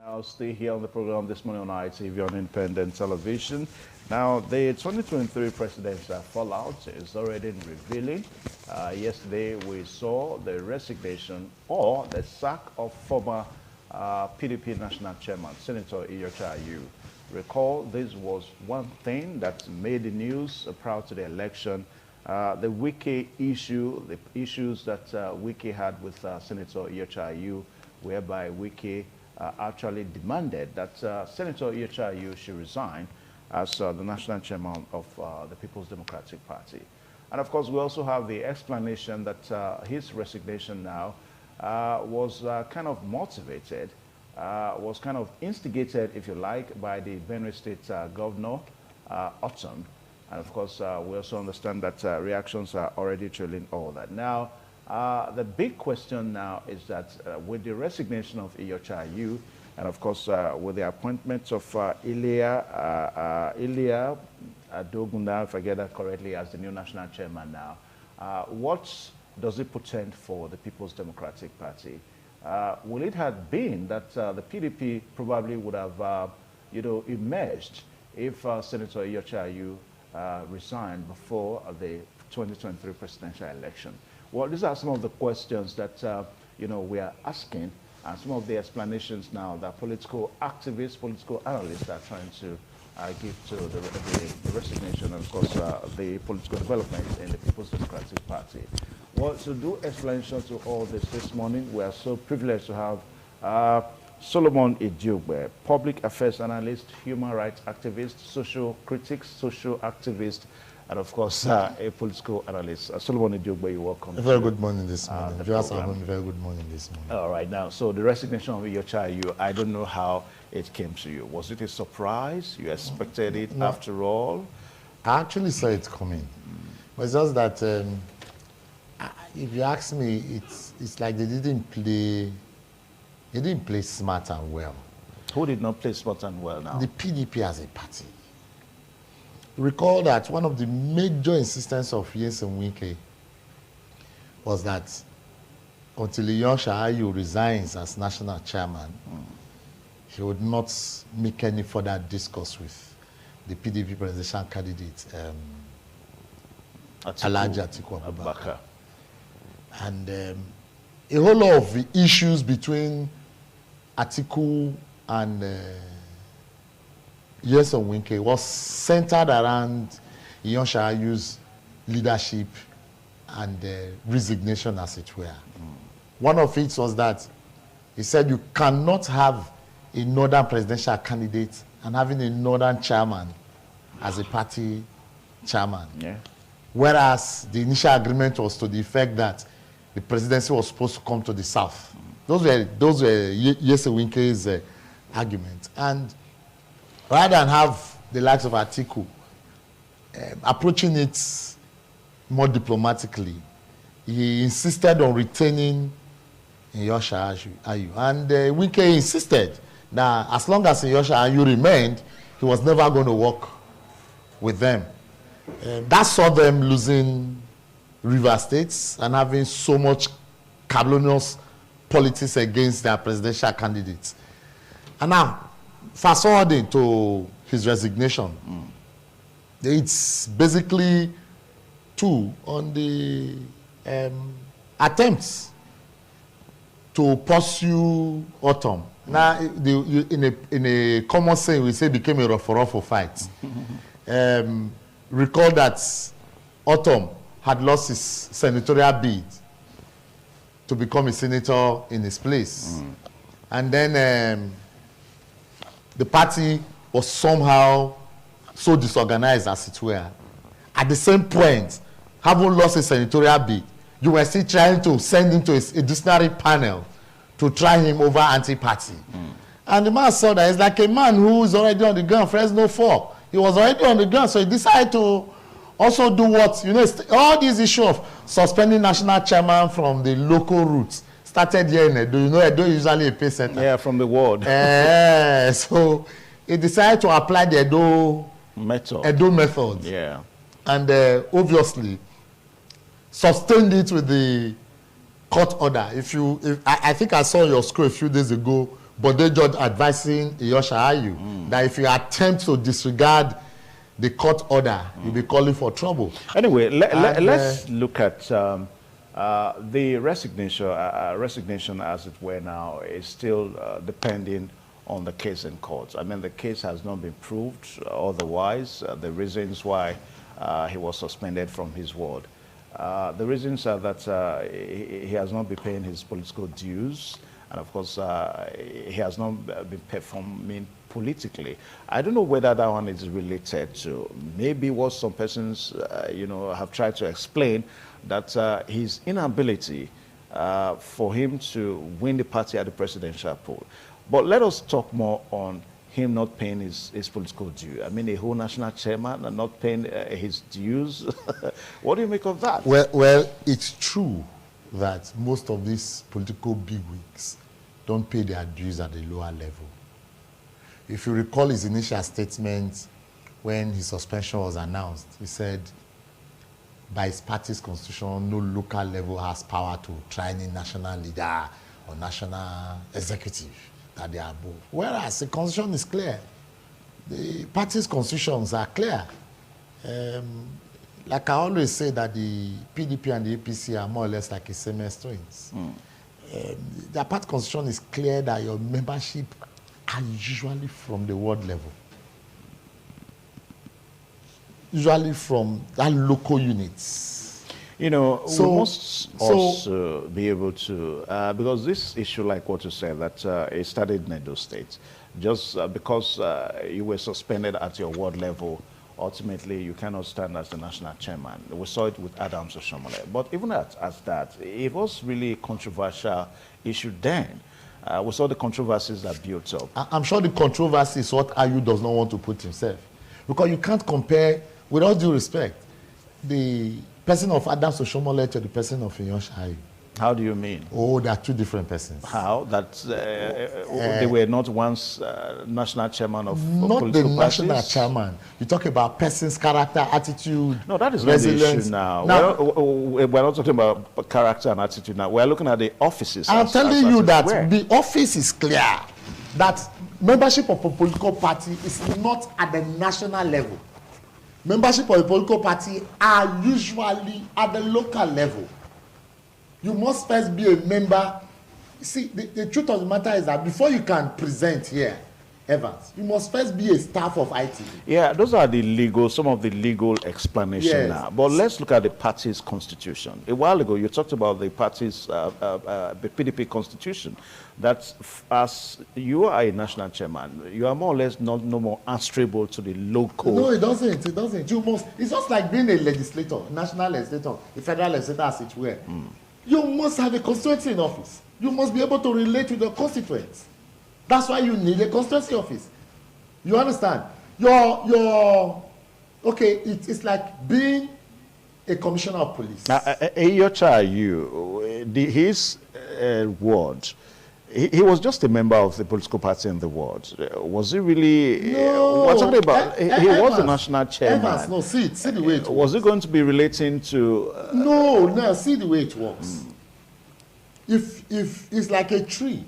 I'll stay here on the program this morning on ITV on independent television. Now, the 2023 presidential fallout is already revealing. Yesterday, we saw the resignation or the sack of former PDP National Chairman, Senator Iyorchia Ayo. Recall, this was one thing that made the news prior to the election. The Wike issue, the issues that Wike had with Senator Iyorchia Ayo, whereby Wike actually demanded that Senator Iyorchia Ayo should resign as the national chairman of the People's Democratic Party. And of course, we also have the explanation that his resignation now was kind of motivated, was kind of instigated, if you like, by the Benue State Governor, Ortom. And of course, we also understand that reactions are already trailing all that. Now, the big question now is that with the resignation of Iyorchia Ayo, and of course with the appointment of Idiogbe, if I get that correctly, as the new national chairman now, what does it portend for the People's Democratic Party? Will it have been that the PDP probably would have, emerged if Senator Iyorchia Ayo resigned before the 2023 presidential election? Well, these are some of the questions that, we are asking, and some of the explanations now that political activists, political analysts are trying to give to the resignation and, of course, the political development in the People's Democratic Party. Well, to do explanation to all this morning, we are so privileged to have Solomon Idiogbe, public affairs analyst, human rights activist, social critic, social activist, and of course, a political analyst. Solomon Idiogbe, you're welcome. A very good morning this morning. Just a very good morning this morning. All right, now, so the resignation of Iyorchia Ayo, I don't know how it came to you. Was it a surprise? You expected it after all? I actually saw it coming. But it's just that, if you ask me, it's like they didn't play smart and well. Who did not play smart and well now? The PDP as a party. Recall that one of the major insistence of Wike was that until Iyorchia Ayo resigns as national chairman, he would not make any further discourse with the PDP presidential candidate, Alhaji Atiku Abubakar. And a whole lot of the issues between Atiku and Wike was centered around Iyorchia Ayo's leadership and resignation, as it were. One of it was that he said you cannot have a northern presidential candidate and having a northern chairman as a party chairman. Yeah. Whereas the initial agreement was to the effect that the presidency was supposed to come to the south. Those were Wike's arguments. And rather than have the likes of Atiku approaching it more diplomatically, he insisted on retaining Iyorchia Ayo. And Wike insisted that as long as Iyorchia Ayo remained, he was never going to work with them. That saw them losing River States and having so much cabulous politics against their presidential candidates. And now, fast forwarding to his resignation, it's basically two on the attempts to pursue Ortom. Now, in a common saying, we say became a ruffle fight. Recall that Ortom had lost his senatorial bid to become a senator in his place. And then the party was somehow so disorganized, as it were. At the same point, having lost a senatorial bid, you were still trying to send him to a dictionary panel to try him over anti-party. And the man saw that it's like a man who is already on the ground, Fresno 4. He was already on the ground, so he decided to also do what, all these issues of suspending national chairman from the local roots started here in Edo. Edo is usually a pay center. Yeah, from the ward. So he decided to apply the Edo method. Yeah. And obviously sustained it with the court order. I think I saw your scroll a few days ago but they just advising Iyorchia Ayo that if you attempt to disregard the court order, you'll be calling for trouble. Anyway, let's look at the resignation, as it were now, is still depending on the case in court. I mean, the case has not been proved otherwise. The reasons why he was suspended from his ward. The reasons are that he has not been paying his political dues, and of course, he has not been performing politically. I don't know whether that one is related to maybe what some persons, have tried to explain, that his inability for him to win the party at the presidential poll. But let us talk more on him not paying his political due. I mean, a whole national chairman and not paying his dues. What do you make of that? Well, it's true that most of these political bigwigs don't pay their dues at the lower level. If you recall his initial statement when his suspension was announced, he said, by his party's constitution, no local level has power to try any national leader or national executive, that they are above. Whereas the constitution is clear. The party's constitutions are clear. Like I always say that the PDP and the APC are more or less like a siamese twins. The party constitution is clear that your membership are usually from the ward level. Usually from that local units. We must also be able to, because this issue, like what you said, that it started in Edo State, just because you were suspended at your ward level, ultimately you cannot stand as the national chairman. We saw it with Adams Oshiomhole. But even as that, it was really a controversial issue then. We saw the controversies that built up. I'm sure the controversy is what Ayo does not want to put himself. Because you can't compare, with all due respect, the person of Adams Oshiomhole to the person of Iyorchia Ayo. How do you mean? Oh, they are two different persons. How? That they were not once national chairman of not the national parties? chairman. You talk about person's character, attitude. No, that is resilience. not the issue now. We're not talking about character and attitude now. We're looking at the offices. I'm telling you that the office is clear. That membership of a political party is not at the national level. Membership of a political party are usually at the local level. You must first be a member. See, the truth of the matter is that before you can present here, Evans, you must first be a staff of IT. Yeah, those are some of the legal explanations now. But let's look at the party's constitution. A while ago, you talked about the party's PDP constitution. That as you are a national chairman, you are more or less no more answerable to the local. No, it doesn't. It doesn't. You must. It's just like being a legislator, national legislator, a federal legislator, as it were. You must have a constituency in office. You must be able to relate with your constituents. That's why you need a constituency office. You understand? It's like being a commissioner of police. Iyorchia Ayo, his ward, he was just a member of the political party in the ward. Was he really? No. We're talking about, he was the national chairman. Evans, no, see the way it works. Was he going to be relating to? No, see the way it works. If it's like a tree,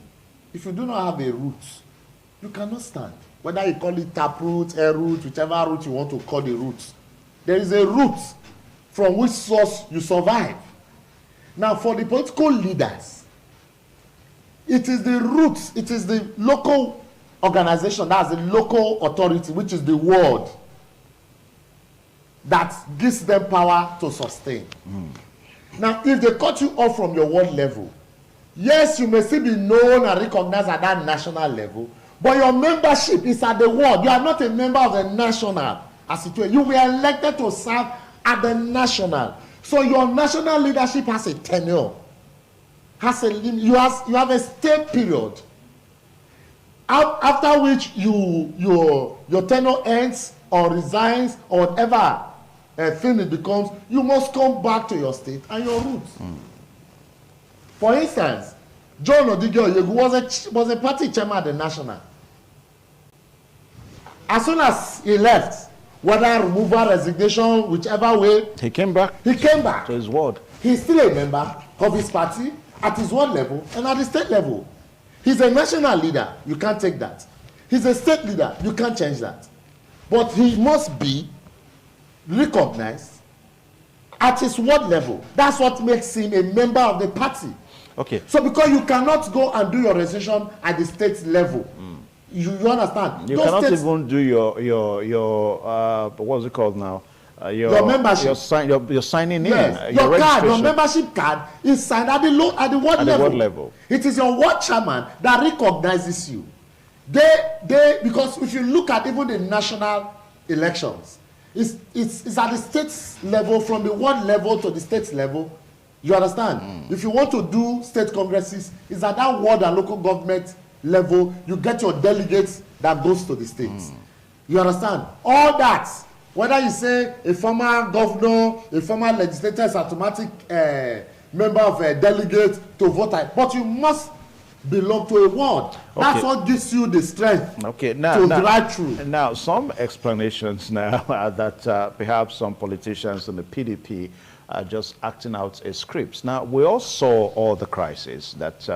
if you do not have a root, you cannot stand. Whether you call it taproot, air root, whichever root you want to call the root, there is a root from which source you survive. Now, for the political leaders, it is the roots, it is the local organization, that's the local authority, which is the ward, that gives them power to sustain. Now, if they cut you off from your ward level, yes, you may still be known and recognized at that national level, but your membership is at the ward. You are not a member of the national as it were. You were elected to serve at the national. So your national leadership has a tenure, has a limit. You have a stay period, after which your tenure ends or resigns or whatever thing it becomes. You must come back to your state and your roots. For instance, John Idiogbe was a party chairman at the national. As soon as he left, whether removal, resignation, whichever way, he came back. He came back to his ward. He's still a member of his party at his ward level and at the state level. He's a national leader. You can't take that. He's a state leader. You can't change that. But he must be recognized at his ward level. That's what makes him a member of the party. Okay. So because you cannot go and do your resignation at the state level, you understand? You Those cannot states, even do your what's it called now? Your membership. You're signing yes. in. Your card, your membership card is signed at the ward level. It is your ward chairman that recognizes you. They because if you look at even the national elections, it's at the state level, from the ward level to the state level. You understand? If you want to do state congresses, it's at that ward and local government level. You get your delegates that goes to the states. You understand? All that, whether you say a former governor, a former legislator is automatic member of a delegate to vote, but you must belong to a ward. That's what gives you the strength to drive through. Now, some explanations now are that perhaps some politicians in the PDP are just acting out a script. Now, we all saw all the crises that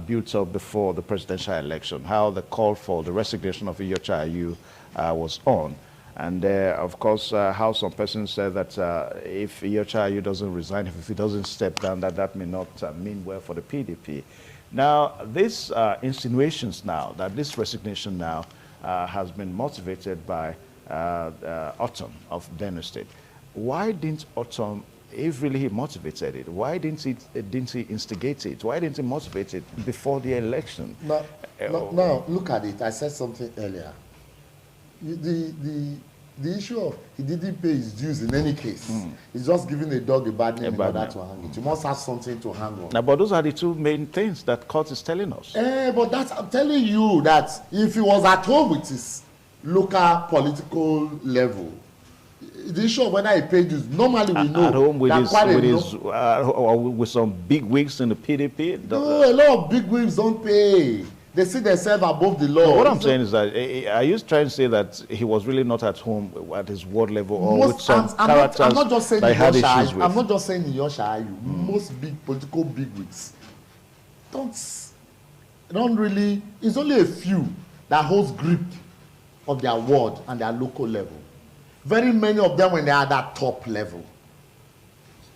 built up before the presidential election, how the call for the resignation of Iyorchia Ayo was on. And of course, how some persons said that if Iyorchia Ayo doesn't resign, if he doesn't step down, that may not mean well for the PDP. Now, these insinuations now, that this resignation now has been motivated by Ortom of Benue State. Why didn't Ortom, if really he motivated it, why didn't he instigate it? Why didn't he motivate it before the election? Now, look at it. I said something earlier. The issue of he didn't pay his dues in any case. He's just giving a dog a bad name in order to hang it. You must have something to hang on. Now, but those are the two main things that court is telling us. But I'm telling you that if he was at home with his local political level, the issue of whether he paid dues, normally we know at home with that with some big wigs in the PDP. No, a lot of big wigs don't pay. They see themselves above the law. No, what I'm saying is that, are you trying to say that he was really not at home at his ward level or with some characters I'm not just saying that he had issues with? I'm not just saying Iyorchia Ayo. Most big political bigwigs don't really. It's only a few that holds grip of their ward and their local level. Very many of them when they are at that top level.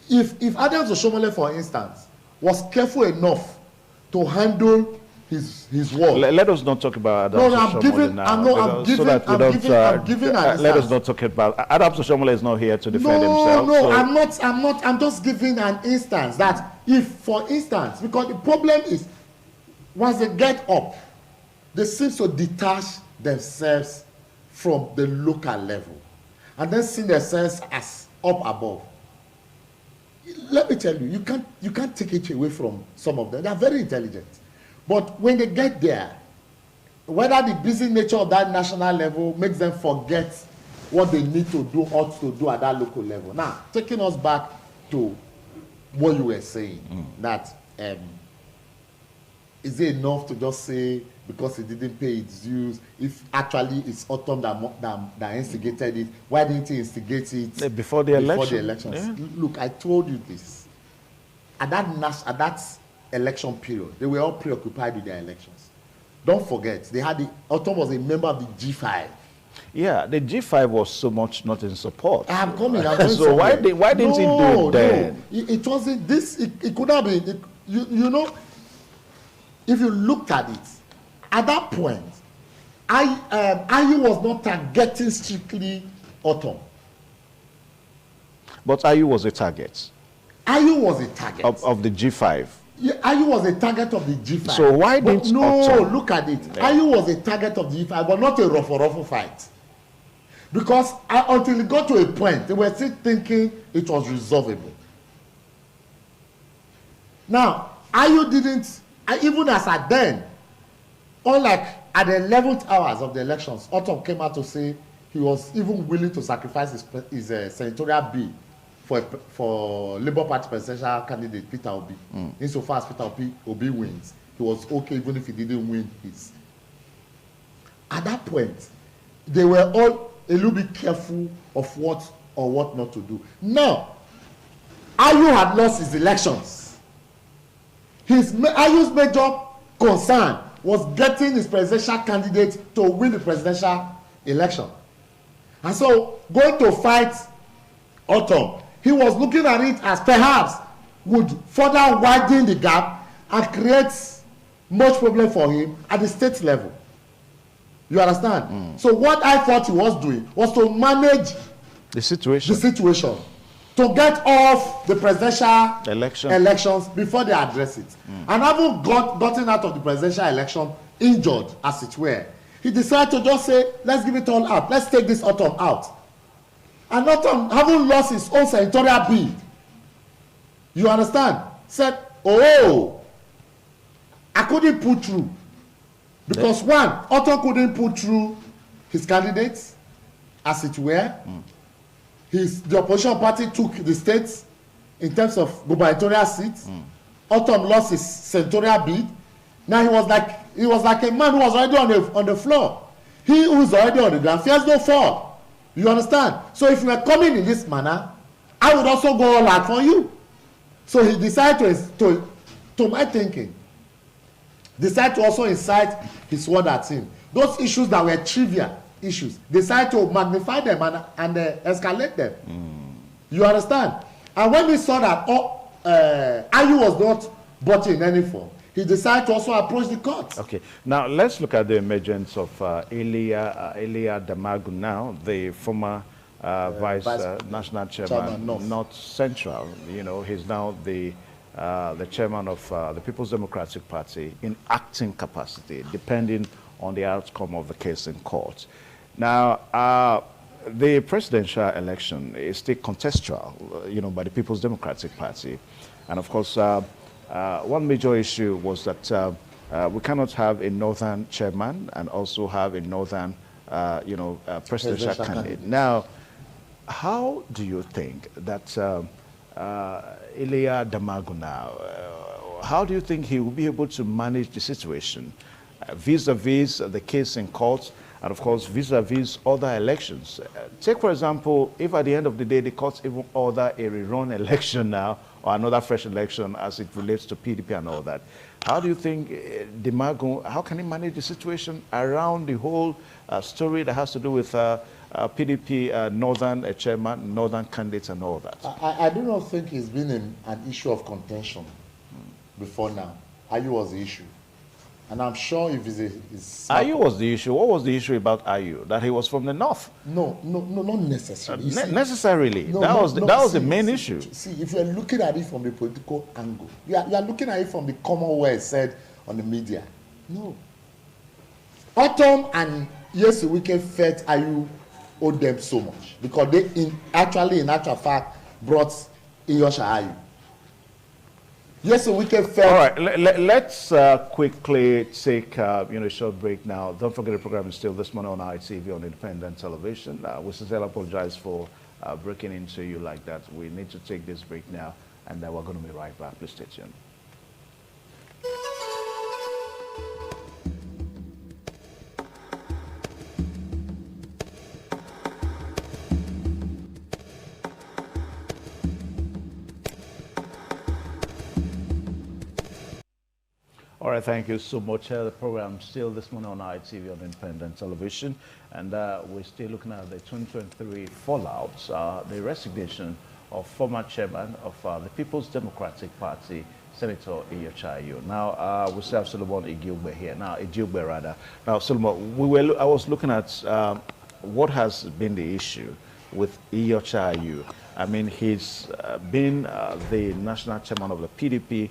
If Adams Oshiomhole, for instance, was careful enough to handle his ward. Let us not talk about Adams Oshiomhole now. I'm giving an let us not talk about Adams Oshiomhole is not here to defend himself. No, I'm just giving an instance that if, for instance, because the problem is once they get up, they seem to detach themselves from the local level and then see themselves as up above. Let me tell you, you can't take it away from some of them. They are very intelligent. But when they get there, whether the busy nature of that national level makes them forget what they need to do, ought to do at that local level. Now, taking us back to what you were saying, that is it enough to just say because he didn't pay its dues, if actually it's Ortom that instigated it, why didn't he instigate it before the elections? Yeah. Look, I told you this. At that election period, they were all preoccupied with their elections. Don't forget, Ortom was a member of the G5. Yeah, the G5 was so much not in support. I'm coming. So why didn't he do it then? It wasn't this. It could have been. You know, if you looked at it, at that point, Ayo was not targeting strictly Ortom. But Ayo was a target. Ayo was a target of the G5. Yeah, Ayo was a target of the G5. So why didn't Ortom? Look at it. Yeah. Ayo was a target of the G5, but not a ruffle fight. Because until it got to a point, they were still thinking it was resolvable. Now, Ayo didn't, even as at then, unlike at the 11th hours of the elections, Ortom came out to say he was even willing to sacrifice his senatorial bid for Labour Party presidential candidate Peter Obi. Insofar as Peter Obi wins, he was okay even if he didn't win his. At that point, they were all a little bit careful of what or what not to do. Now, Ayo had lost his elections. Ayo's major concern was getting his presidential candidate to win the presidential election. And so going to fight Ortom, he was looking at it as perhaps would further widen the gap and create much problem for him at the state level. You understand? So what I thought he was doing was to manage the situation, to get off the presidential elections before they address it. And having gotten out of the presidential election injured, as it were, he decided to just say, let's give it all out. Let's take this Ortom out. And Ortom, having lost his own senatorial bid, you understand, said, oh, I couldn't put through. Because one, Ortom couldn't put through his candidates, as it were. The opposition party took the states in terms of gubernatorial seats. Ortom lost his senatorial bid. Now he was like a man who was already on the floor. He who is already on the ground fears no fall. You understand? So if you were coming in this manner, I would also go all out for you. So he decided to my thinking, decided to also incite his word at him. Those issues that were trivial issues, decide to magnify them and escalate them. You understand? And when he saw that Ayo was not bought in any form, he decided to also approach the court. Okay. Now let's look at the emergence of Iyorchia Ayo now, the former Vice National Chairman, North Central. You know, he's now the chairman of the People's Democratic Party in acting capacity, depending on the outcome of the case in court. Now, the presidential election is still contextual, you know, by the People's Democratic Party. And of course, one major issue was that we cannot have a northern chairman and also have a northern, presidential candidate. Now, how do you think that Iyorchia Ayo now, how do you think he will be able to manage the situation vis-a-vis the case in court, and of course vis-a-vis other elections? Take for example, if at the end of the day the courts even order a rerun election now, or another fresh election as it relates to PDP and all that, how do you think Ayo, how can he manage the situation around the whole story that has to do with PDP northern chairman, northern candidates and all that? I do not think it's been an issue of contention before now. Ayo was the issue. And I'm sure if it's Ayo was the issue. What was the issue about Ayo? That he was from the north? No, not necessarily. Necessarily. No, that was the main issue. See, if you're looking at it from the political angle, you are looking at it from the common way said on the media. No. Ortom and Iyorchia felt Ayo owed them so much because they in actual fact brought Iyorchia Ayo. Iyorchia felt. All right, let's quickly take a short break now. Don't forget the program is still this morning on ITV on independent television. We sincerely apologize for breaking into you like that. We need to take this break now, and we're going to be right back. Please stay tuned. All right, thank you so much. The program still this morning on ITV on independent television, and we're still looking at the 2023 fallout, the resignation of former chairman of the People's Democratic Party, Senator Iyorchia Ayo. Now, we still have Solomon Idiogbe here. Now, Solomon, I was looking at what has been the issue with Iyorchia Ayo. I mean, he's been the national chairman of the PDP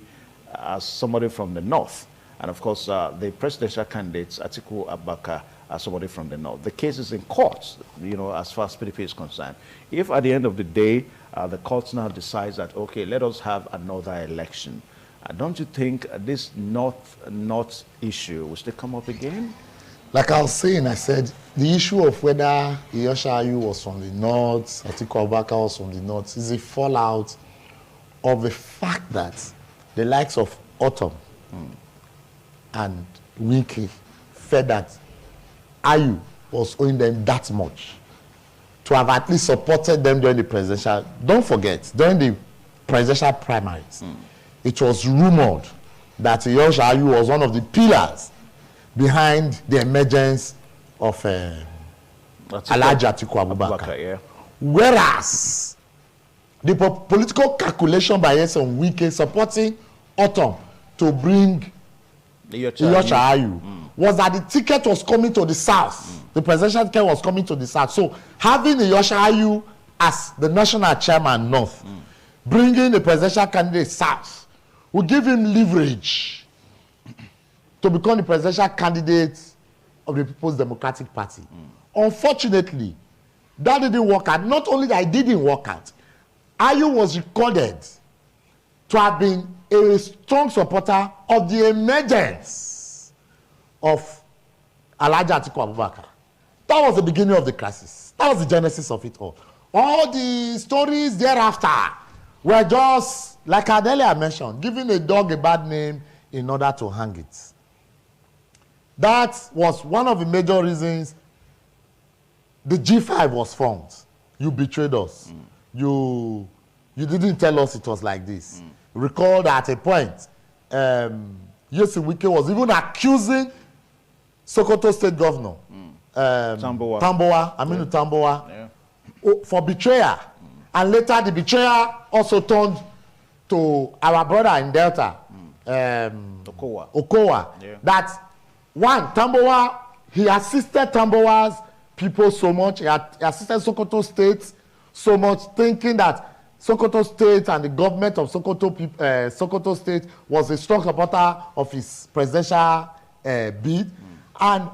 as somebody from the north, and of course the presidential candidates Atiku Abubakar as somebody from the north. The case is in court, as far as PDP is concerned. If at the end of the day the court now decides that okay, let us have another election, don't you think this north issue will still come up again? Like I was saying, I said the issue of whether Iyorchia Ayo was from the north, Atiku Abubakar was from the north, is a fallout of the fact that the likes of Ortom and Wike felt that Ayo was owing them that much to have at least supported them during the presidential. Don't forget, during the presidential primaries, it was rumored that Iyorchia Ayo was one of the pillars behind the emergence of Alhaji Atiku Abubakar. Yeah. Whereas the political calculation by Nyesom Wike supporting Ortom to bring Iyorchia Ayo was that the ticket was coming to the south. The presidential ticket was coming to the south. So having Iyorchia Ayo as the national chairman north, bringing the presidential candidate south, will give him leverage to become the presidential candidate of the People's Democratic Party. Unfortunately, that didn't work out. Not only that it didn't work out, Ayo was recorded to have been a strong supporter of the emergence of Alhaji Atiku Abubakar. That was the beginning of the crisis. That was the genesis of it all. All the stories thereafter were just, like I earlier mentioned, giving a dog a bad name in order to hang it. That was one of the major reasons the G5 was formed. You betrayed us. You didn't tell us it was like this. Recall that at a point, Nyesom Wike was even accusing Sokoto State Governor Tambowa for betrayal. And later the betrayer also turned to our brother in Delta, Okowa. Yeah. That one, Tambowa, he assisted Tambowa's people so much, he assisted Sokoto State so much, thinking that Sokoto State and the government of Sokoto State was a strong supporter of his presidential bid. And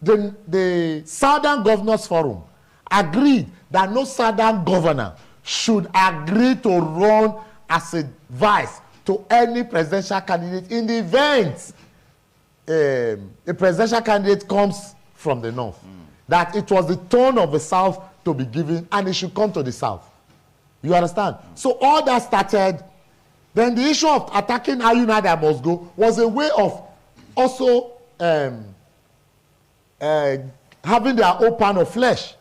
the Southern Governors Forum agreed that no Southern governor should agree to run as a vice to any presidential candidate in the event a presidential candidate comes from the north. That it was the turn of the south to be given and it should come to the south. You understand? So all that started. Then the issue of attacking Ayo that must go was a way of also having their own pound of flesh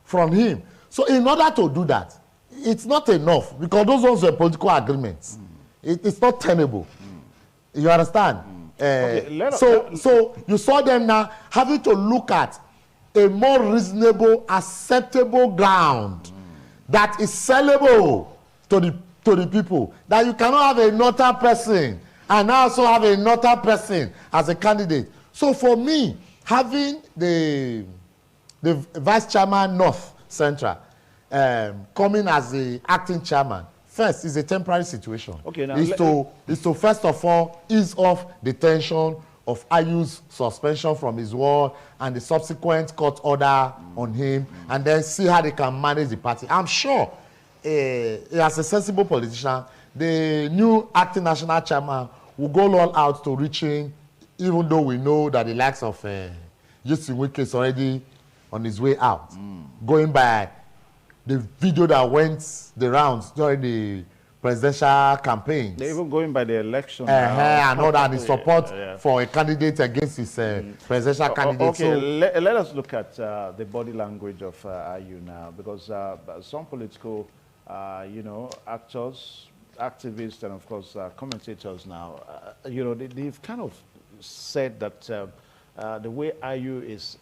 from him. So in order to do that, it's not enough because those ones were political agreements. It's not tenable. You understand? Okay, so you saw them now having to look at a more reasonable, acceptable ground that is sellable to the people. That you cannot have another person and also have another person as a candidate. So for me, having the vice chairman North Central coming as the acting chairman, first is a temporary situation. Okay, now is to first of all ease off the tension of Ayo's suspension from his ward and the subsequent court order on him, and then see how they can manage the party. I'm sure, as a sensible politician, the new acting national chairman will go all out to reaching, even though we know that the likes of Nyesom Wike is already on his way out, going by the video that went the rounds during the presidential campaigns. They're even going by the election and all that, his support for a candidate against his presidential candidate. Okay, so, let us look at the body language of Ayo now, because some political, actors, activists, and of course commentators now, they've kind of said that the way Ayo is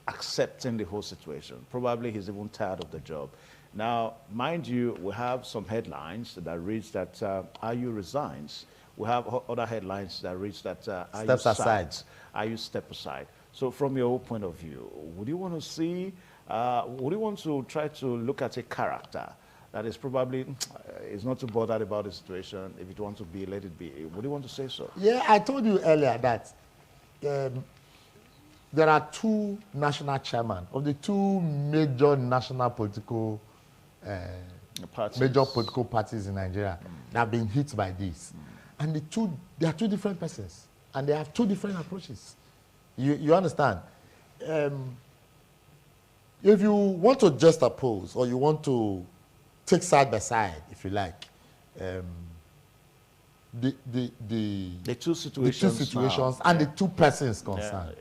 accepting the whole situation, probably he's even tired of the job. Now, mind you, we have some headlines that reads that Ayo resigns. We have other headlines that reads that Ayo step aside. So from your own point of view, would you want to see, would you want to try to look at a character that is probably is not too bothered about the situation? If it wants to be, let it be. Would you want to say so? Yeah, I told you earlier that there are two national chairmen of the two major national political parties in Nigeria that have been hit by this. And they are two different persons and they have two different approaches. You understand? If you want to just oppose or you want to take side by side, if you like, the two situations and the two persons concerned.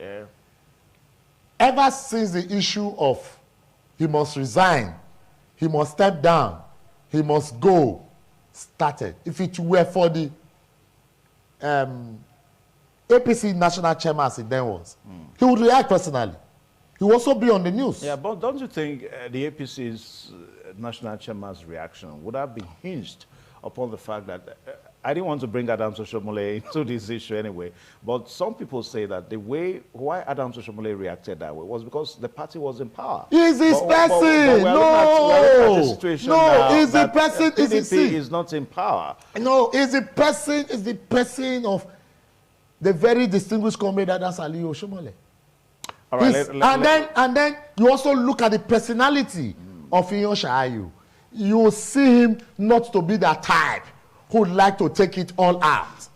Ever since the issue of he must resign, he must step down, he must go started, if it were for the APC National Chairman as he then was, he would react personally. He will also be on the news. Yeah, but don't you think the APC's National Chairman's reaction would have been hinged upon the fact that I didn't want to bring Adams Oshomole into this issue anyway, but some people say that the way why Adams Oshomole reacted that way was because the party was in power. Is this person? No, is the person? PDP is not in power. No, is the person of the very distinguished comrade Adams Aliyu Oshomole. All right, and then you also look at the personality of Iyorchia Ayo. You will see him not to be that type who would like to take it all out.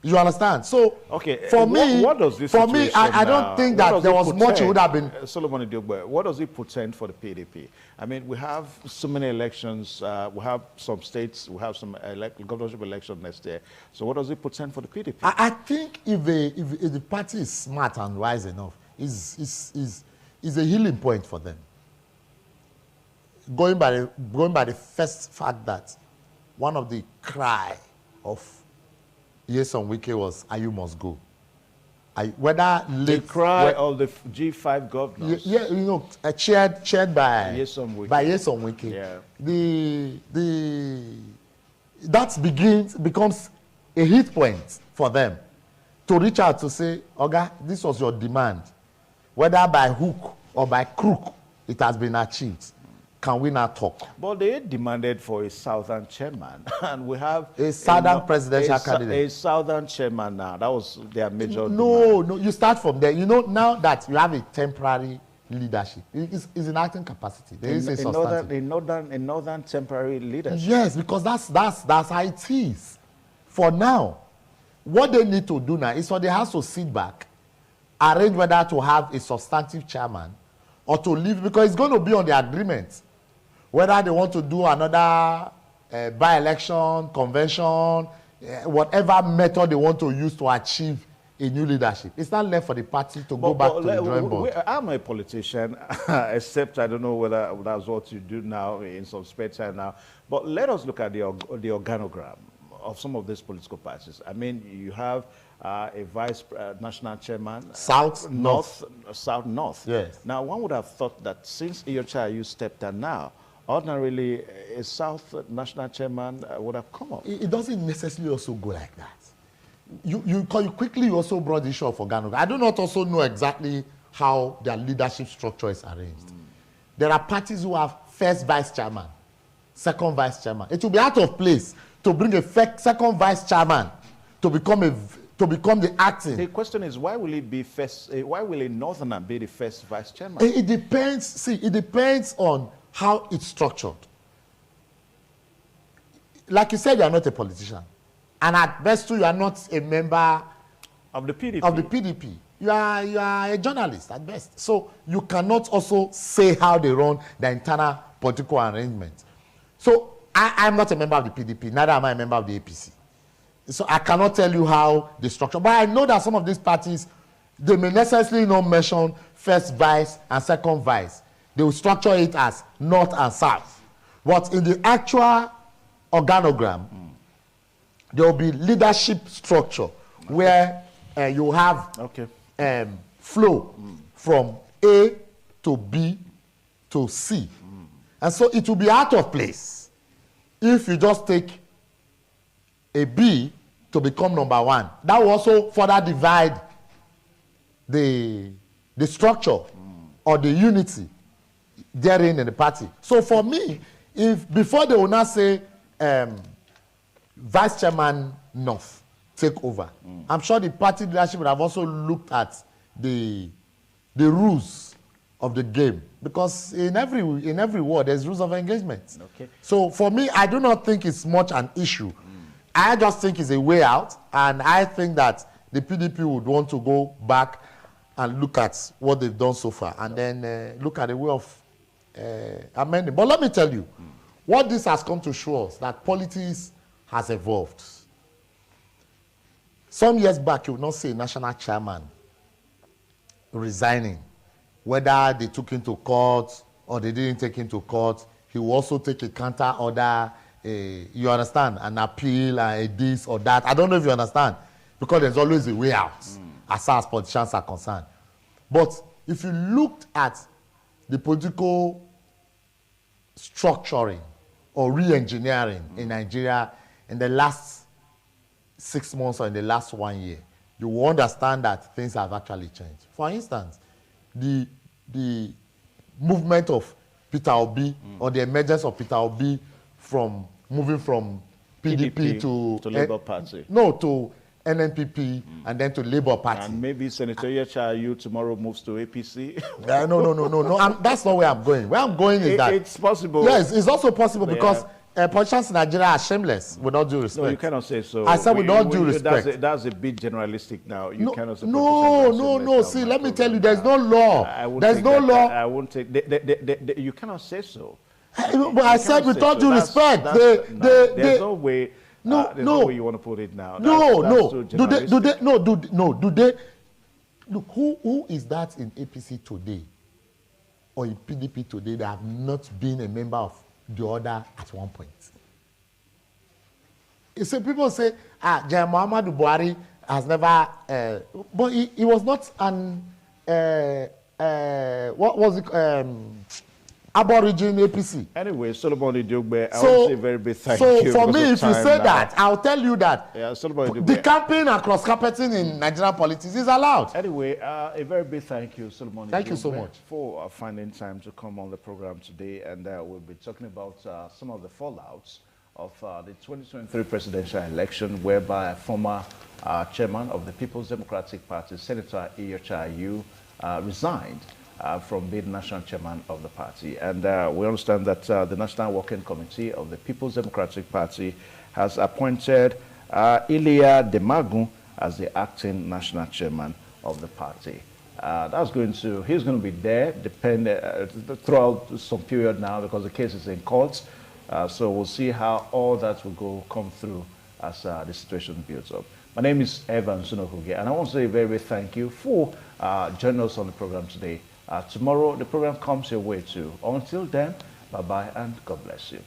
You understand? So, okay, for me, I don't think that there was much it would have been. Solomon Idiogbe, what does it portend for the PDP? I mean, we have so many elections. We have some states. We have some governorship election next year. So, what does it portend for the PDP? I think if the party is smart and wise enough, is a healing point for them. Going by the first fact that one of the cry of Nyesom Wike was Ayu must go. The cry of the G5 governors. Yeah, you know, chaired by Nyesom Wike. Yeah. That becomes a hit point for them to reach out to say, Oga, this was your demand. Whether by hook or by crook, it has been achieved. Can we not talk? But they demanded for a southern chairman, and we have a southern presidential candidate. A southern chairman now. That was their major demand. No, you start from there. You know, now that you have a temporary leadership, it's in acting capacity. There is a substantive. A northern temporary leadership. Yes, because that's how it is. For now, what they need to do now is for the House to sit back, arrange whether to have a substantive chairman or to leave, because it's going to be on the agreement. Whether they want to do another by-election, convention, whatever method they want to use to achieve a new leadership. It's not left for the party to go back to the drawing board. I'm a politician, except I don't know whether that's what you do now in some spare time now. But let us look at the organogram of some of these political parties. I mean, you have a vice national chairman. South, North. South, North. Yes. Now, one would have thought that since Iyorchia Ayo stepped down now, ordinarily a South national chairman would have come up. It doesn't necessarily also go like that. You quickly also brought the issue of organogram. I do not also know exactly how their leadership structure is arranged. There are parties who have first vice chairman, second vice chairman. It will be out of place to bring a second vice chairman to become the acting. The question is, why will it be first? Why will a northerner be the first vice chairman? It depends. See, it depends on how it's structured. Like you said, you are not a politician, and at best too, you are not a member of the PDP. Of the PDP, you are a journalist at best. So you cannot also say how they run the internal political arrangement. So I'm not a member of the PDP. Neither am I a member of the APC. So I cannot tell you how they structure. But I know that some of these parties, they may necessarily not mention first vice and second vice. They will structure it as North and South. But in the actual organogram, there will be leadership structure where you have flow from A to B to C. And so it will be out of place if you just take a B to become number one. That will also further divide the structure or the unity therein in the party. So for me, if before they will not say vice chairman North take over, I'm sure the party leadership would have also looked at the rules of the game, because in every war there's rules of engagement. Okay. So for me, I do not think it's much an issue. I just think it's a way out, and I think that the PDP would want to go back and look at what they've done so far, and then look at the way of amending. But let me tell you, what this has come to show us, that politics has evolved. Some years back, you would not see a national chairman resigning, whether they took him to court or they didn't take him to court. He will also take a counter order, you understand, an appeal, this or that. I don't know if you understand. because there's always a way out as far as politicians are concerned. But if you looked at the political structuring or re-engineering in Nigeria in the last 6 months or in the last 1 year, you will understand that things have actually changed. For instance, the movement of Peter Obi or the emergence of Peter Obi from moving from PDP to Labour Party. No, to NNPP and then to Labour Party. And maybe Senator Iyorchia Ayo tomorrow moves to APC. No. That's not where I'm going. Where I'm going is that it's possible. Yes, it's also possible because politicians in Nigeria are shameless, with all due respect. No, you cannot say so. I said with all due respect. That's a bit generalistic now. You cannot say no. See, let me tell you, there's no law. There's no law. I won't take. You cannot say so. But I said with all due respect. There's no way. There's no way you want to put it now. Do they? Look, who is that in APC today or in PDP today that have not been a member of the other at one point? So people say, Muhammadu Buhari has never, but he was not an, what was it, Aborigine APC. Anyway, Solomon Idiogbe, I want to say a very big thank you. So for me, if you say that, I'll tell you that the campaign and cross-carpeting in Nigerian politics is allowed. Anyway, a very big thank you, Solomon Idiogbe. Thank you so much for finding time to come on the program today, and we'll be talking about some of the fallouts of the 2023 presidential election, whereby a former chairman of the People's Democratic Party, Senator Iyorchia Ayo, resigned from being national chairman of the party. And we understand that the National Working Committee of the People's Democratic Party has appointed Ilia Demagun as the acting national chairman of the party. He's going to be there throughout some period now because the case is in court. So we'll see how all that will come through as the situation builds up. My name is Evan Sunokuge, and I want to say a very big thank you for joining us on the program today. Tomorrow, the program comes your way too. Until then, bye-bye and God bless you.